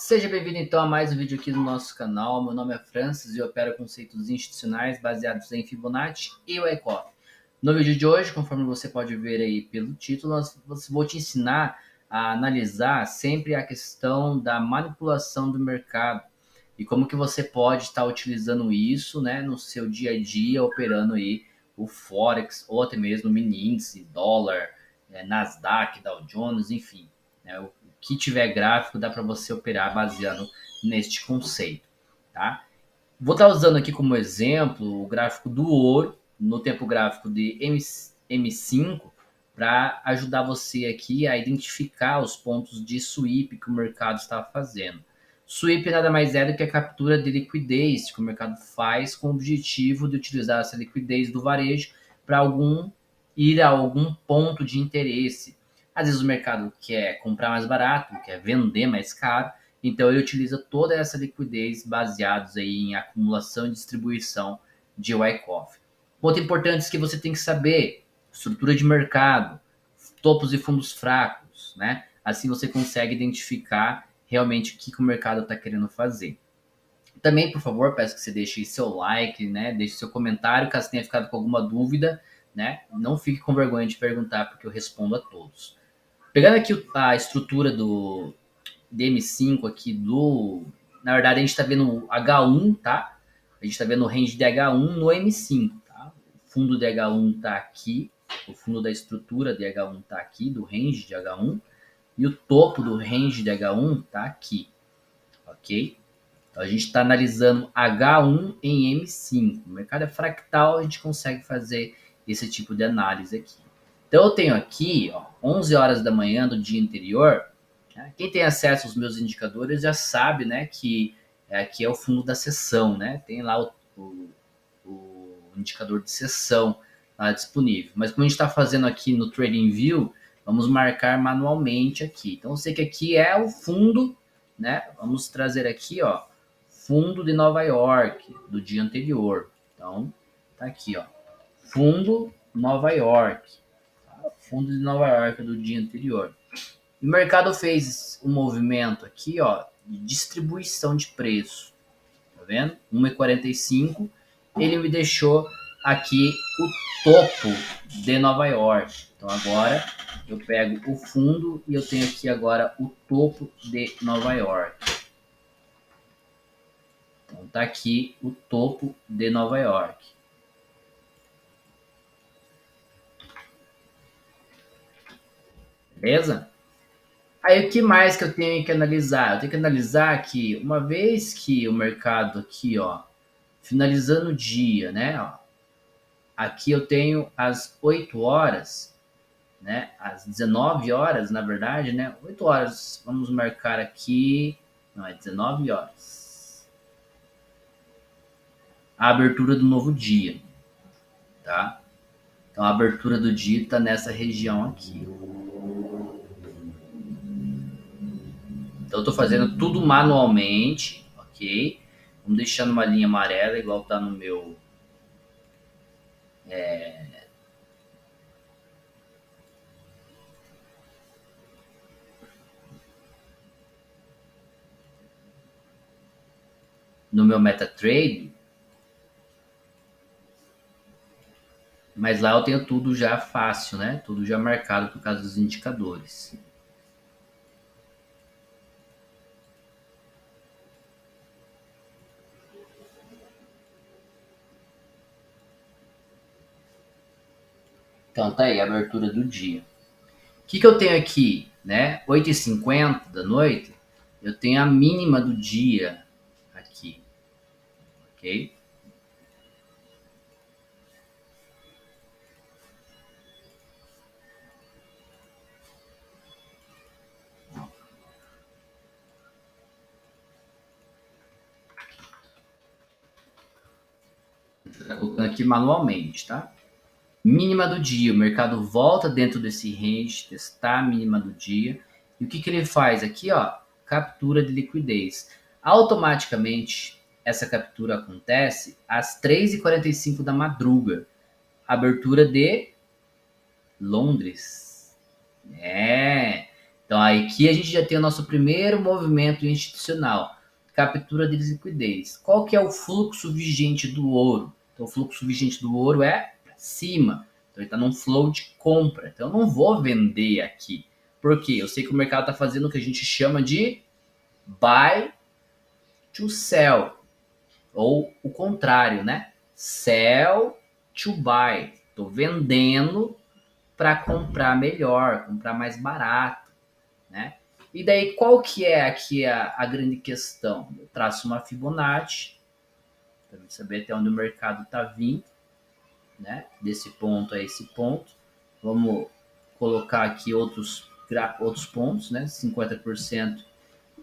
Seja bem-vindo então a mais um vídeo aqui do nosso canal. Meu nome é Francis e eu opero conceitos institucionais baseados em Fibonacci e Wyckoff. No vídeo de hoje, conforme você pode ver aí pelo título, vou te ensinar a analisar sempre a questão da manipulação do mercado e como que você pode estar utilizando isso, né, no seu dia a dia, operando aí o Forex ou até mesmo o mini índice, dólar, Nasdaq, Dow Jones, enfim, né, o que tiver gráfico dá para você operar baseado neste conceito, tá? Vou estar usando aqui como exemplo o gráfico do ouro no tempo gráfico de M5 para ajudar você aqui a identificar os pontos de sweep que o mercado está fazendo. Sweep nada mais é do que a captura de liquidez que o mercado faz com o objetivo de utilizar essa liquidez do varejo para ir a algum ponto de interesse. Às vezes o mercado quer comprar mais barato, quer vender mais caro, então ele utiliza toda essa liquidez baseados aí em acumulação e distribuição de Wyckoff. Ponto importante que você tem que saber: estrutura de mercado, topos e fundos fracos, né? Assim você consegue identificar realmente o que o mercado está querendo fazer. Também, por favor, peço que você deixe seu like, né? Deixe seu comentário, caso tenha ficado com alguma dúvida, né? Não fique com vergonha de perguntar, porque eu respondo a todos. Pegando aqui a estrutura do DM5 aqui Na verdade, a gente está vendo o H1, tá? A gente está vendo o range de H1 no M5, tá? O fundo de H1 está aqui, o fundo da estrutura de H1 está aqui, do range de H1, e o topo do range de H1 está aqui, ok? Então a gente está analisando H1 em M5. O mercado é fractal, a gente consegue fazer esse tipo de análise aqui. Então eu tenho aqui, ó, 11 horas da manhã do dia anterior. Né? Quem tem acesso aos meus indicadores já sabe, né, que aqui é o fundo da sessão, né? Tem lá o indicador de sessão lá disponível. Mas como a gente está fazendo aqui no TradingView, vamos marcar manualmente aqui. Então eu sei que aqui é o fundo, né? Vamos trazer aqui, ó, fundo de Nova York do dia anterior. Então tá aqui, ó, fundo Nova York, tá? Fundo de Nova York do dia anterior. O mercado fez um movimento aqui, ó, de distribuição de preço. Tá vendo? 1,45. Ele me deixou aqui o topo de Nova York. Então agora eu pego o fundo e eu tenho aqui agora o topo de Nova York. Então tá aqui o topo de Nova York. Beleza? Aí o que mais que eu tenho que analisar? Eu tenho que analisar que uma vez que o mercado aqui, ó, finalizando o dia, né? Ó, aqui eu tenho às 8 horas, né? Às 19 horas, na verdade, né? 8 horas, vamos marcar aqui. Não, é 19 horas. A abertura do novo dia, tá? Então a abertura do dia está nessa região aqui. Então eu estou fazendo tudo manualmente, ok? Vamos deixando uma linha amarela, igual está no meu no meu MetaTrader, mas lá eu tenho tudo já fácil, né? Tudo já marcado por causa dos indicadores. Então tá aí a abertura do dia. O que eu tenho aqui, né? 8h50 da noite, eu tenho a mínima do dia aqui, ok? Tá colocando aqui manualmente, tá? Mínima do dia, o mercado volta dentro desse range, testar a mínima do dia. E o que ele faz aqui, ó? Captura de liquidez. Automaticamente, essa captura acontece às 3h45 da madruga. Abertura de Londres. Então Então aqui a gente já tem o nosso primeiro movimento institucional, captura de liquidez. Qual que é o fluxo vigente do ouro? Então o fluxo vigente do ouro é para cima. Então ele está num flow de compra. Então eu não vou vender aqui. Por quê? Eu sei que o mercado está fazendo o que a gente chama de buy to sell. Ou o contrário, né? Sell to buy. Estou vendendo para comprar melhor, comprar mais barato, né? E daí qual que é aqui a grande questão? Eu traço uma Fibonacci para saber até onde o mercado está vindo, né? Desse ponto a esse ponto. Vamos colocar aqui outros pontos, né? 50%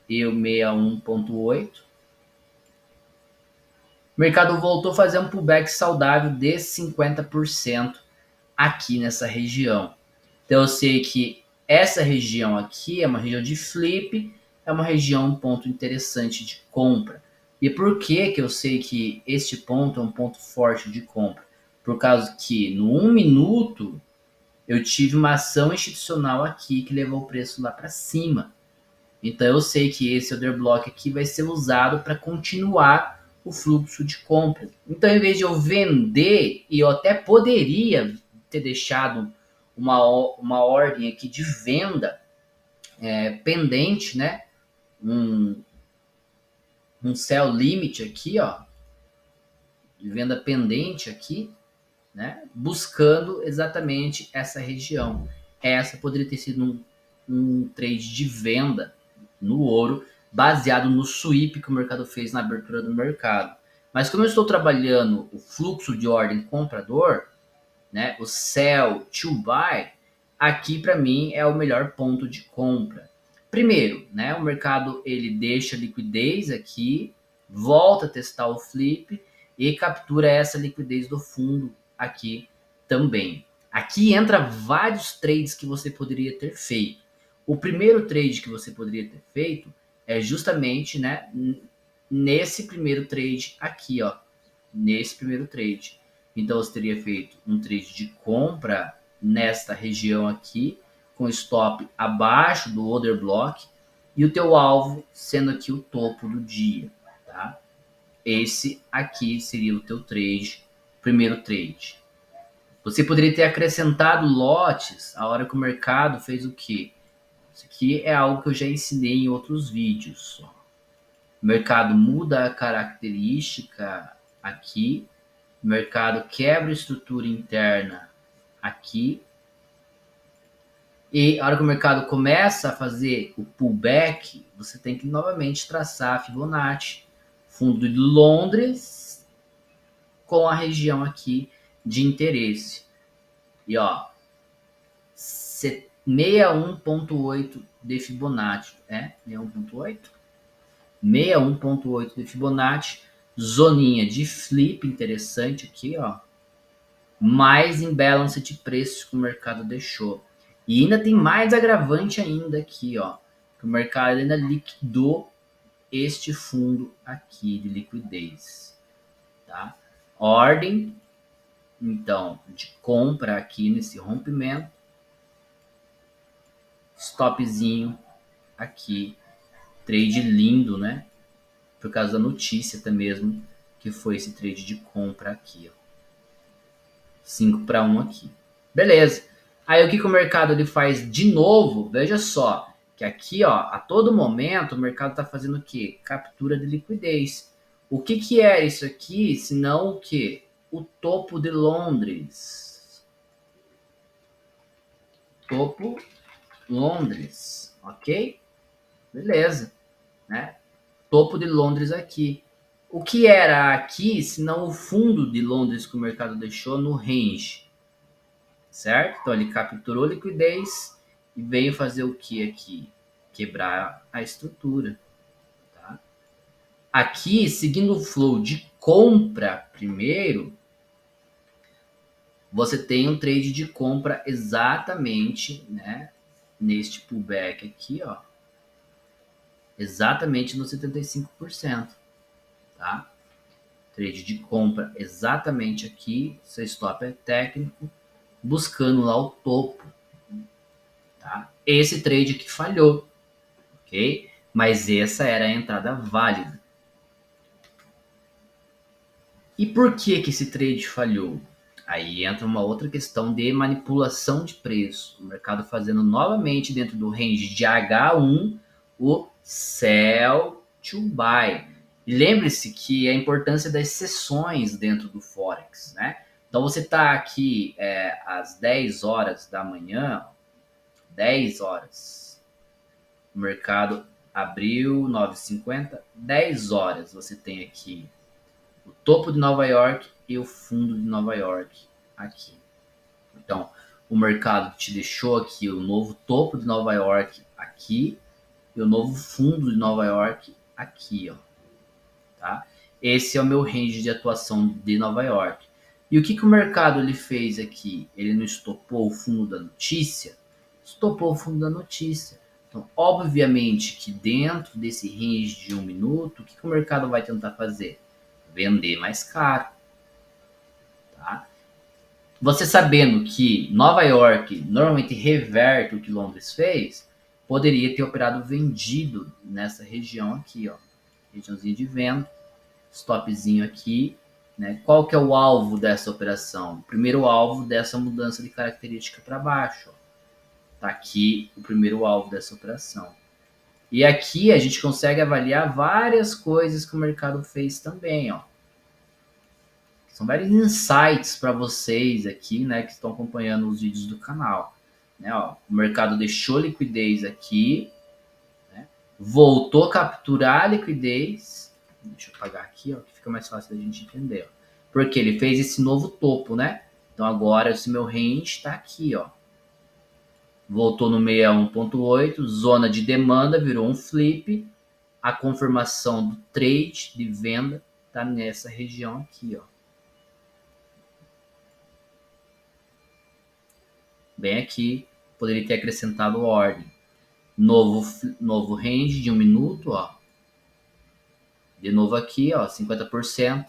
e o 61,8. O mercado voltou a fazer um pullback saudável de 50% aqui nessa região. Então eu sei que essa região aqui é uma região de flip, é uma região, um ponto interessante de compra. E por que que eu sei que este ponto é um ponto forte de compra? Por causa que no 1 minuto eu tive uma ação institucional aqui que levou o preço lá para cima. Então eu sei que esse order block aqui vai ser usado para continuar o fluxo de compra. Então, em vez de eu vender, e eu até poderia ter deixado uma ordem aqui de venda pendente, né? Um sell limit aqui, ó, de venda pendente aqui, né? Buscando exatamente essa região. Essa poderia ter sido um trade de venda no ouro, baseado no sweep que o mercado fez na abertura do mercado. Mas como eu estou trabalhando o fluxo de ordem comprador, né, o sell to buy, aqui para mim é o melhor ponto de compra. Primeiro, né, o mercado ele deixa liquidez aqui, volta a testar o flip e captura essa liquidez do fundo aqui também. Aqui entra vários trades que você poderia ter feito. O primeiro trade que você poderia ter feito é justamente, né, nesse primeiro trade aqui, ó, nesse primeiro trade. Então você teria feito um trade de compra nesta região aqui, com stop abaixo do order block e o teu alvo sendo aqui o topo do dia, tá? Esse aqui seria o teu trade, primeiro trade. Você poderia ter acrescentado lotes a hora que o mercado fez o quê? Isso aqui é algo que eu já ensinei em outros vídeos. O mercado muda a característica aqui, o mercado quebra a estrutura interna aqui, e a hora que o mercado começa a fazer o pullback, você tem que novamente traçar a Fibonacci, fundo de Londres, com a região aqui de interesse. E ó, 61,8 de Fibonacci, 61,8? 61,8 de Fibonacci, zoninha de flip interessante aqui, ó, mais imbalance de preços que o mercado deixou. E ainda tem mais agravante ainda aqui, ó, que o mercado ainda liquidou este fundo aqui de liquidez, tá? Ordem, então, de compra aqui nesse rompimento, stopzinho aqui, trade lindo, né? Por causa da notícia até mesmo, que foi esse trade de compra aqui, ó. 5 para 1 aqui. Beleza. Aí o que o mercado ele faz de novo? Veja só, que aqui, ó, a todo momento o mercado está fazendo o quê? Captura de liquidez. O que é isso aqui, se não o quê? O topo de Londres. Topo Londres, ok? Beleza, né? Topo de Londres aqui. O que era aqui, se não o fundo de Londres que o mercado deixou no range? Certo? Então ele capturou liquidez e veio fazer o que aqui? Quebrar a estrutura. Tá? Aqui, seguindo o flow de compra primeiro, você tem um trade de compra exatamente, né, neste pullback aqui, ó, exatamente no 75%, tá? Trade de compra exatamente aqui, seu stop é técnico, buscando lá o topo. Tá? Esse trade aqui falhou, ok? Mas essa era a entrada válida. E por que esse trade falhou? Aí entra uma outra questão de manipulação de preço. O mercado fazendo novamente dentro do range de H1 o sell to buy. E lembre-se que a importância das sessões dentro do Forex, né? Então você está aqui às 10 horas da manhã, 10 horas, o mercado abriu 9h50, 10 horas você tem aqui o topo de Nova York e o fundo de Nova York aqui. Então, o mercado te deixou aqui o novo topo de Nova York aqui e o novo fundo de Nova York aqui, ó. Tá? Esse é o meu range de atuação de Nova York. E o que o mercado ele fez aqui? Ele não estopou o fundo da notícia? Estopou o fundo da notícia. Então, obviamente que dentro desse range de 1 minuto, o que o mercado vai tentar fazer? Vender mais caro. Tá? Você sabendo que Nova York normalmente reverte o que Londres fez, poderia ter operado vendido nessa região aqui, ó. Regiãozinha de venda, stopzinho aqui, né? Qual que é o alvo dessa operação? O primeiro alvo dessa mudança de característica para baixo, ó. Tá aqui o primeiro alvo dessa operação. E aqui a gente consegue avaliar várias coisas que o mercado fez também, ó. São vários insights para vocês aqui, né, que estão acompanhando os vídeos do canal. Né, ó, o mercado deixou liquidez aqui, né, voltou a capturar a liquidez. Deixa eu apagar aqui, ó, que fica mais fácil da gente entender. Ó, porque ele fez esse novo topo, né? Então agora esse meu range está aqui, ó. Voltou no 61.8, zona de demanda, virou um flip. A confirmação do trade de venda está nessa região aqui, ó. Bem aqui, poderia ter acrescentado ordem. Novo range de 1 minuto, ó. De novo aqui, ó, 50%.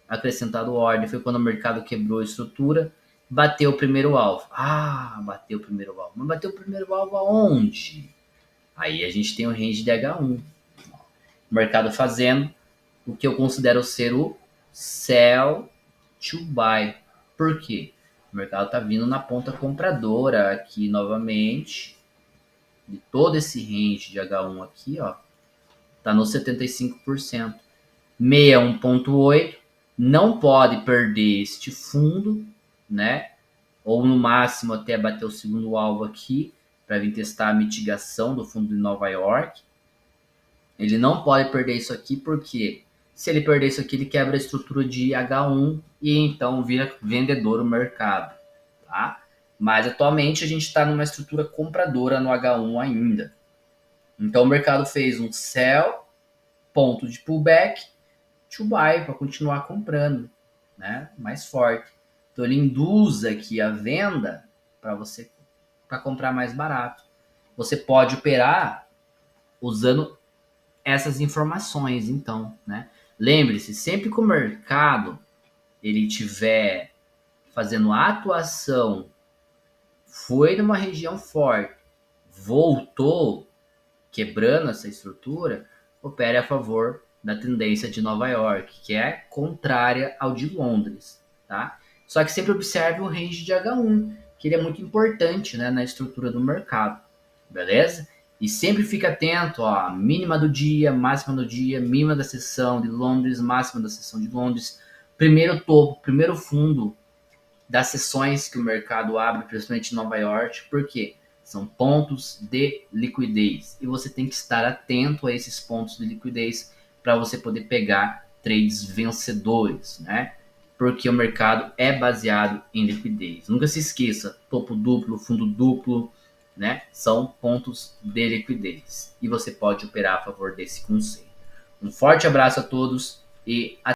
Acrescentado ordem. Foi quando o mercado quebrou a estrutura. Bateu o primeiro alvo. Ah, bateu o primeiro alvo. Mas bateu o primeiro alvo aonde? Aí a gente tem o range de H1. O mercado fazendo o que eu considero ser o sell to buy. Por quê? O mercado está vindo na ponta compradora aqui novamente. De todo esse range de H1 aqui, ó, tá no 75%. 61.8, não pode perder este fundo, né? Ou no máximo até bater o segundo alvo aqui, para vir testar a mitigação do fundo de Nova York. Ele não pode perder isso aqui, porque se ele perder isso aqui, ele quebra a estrutura de H1 e então vira vendedor o mercado, tá? Mas atualmente a gente está numa estrutura compradora no H1 ainda. Então o mercado fez um sell, ponto de pullback, to buy, para continuar comprando, né? Mais forte. Então ele induz aqui a venda para você para comprar mais barato. Você pode operar usando essas informações, então, né? Lembre-se, sempre que o mercado ele tiver fazendo a atuação, foi numa região forte, voltou quebrando essa estrutura, opere a favor da tendência de Nova York, que é contrária ao de Londres, tá? Só que sempre observe o range de H1, que ele é muito importante, né, na estrutura do mercado, beleza? E sempre fica atento, ó, mínima do dia, máxima do dia, mínima da sessão de Londres, máxima da sessão de Londres, primeiro topo, primeiro fundo das sessões que o mercado abre, principalmente em Nova York, porque são pontos de liquidez e você tem que estar atento a esses pontos de liquidez para você poder pegar trades vencedores, né? Porque o mercado é baseado em liquidez. Nunca se esqueça, topo duplo, fundo duplo, né? São pontos de liquidez e você pode operar a favor desse conceito. Um forte abraço a todos e até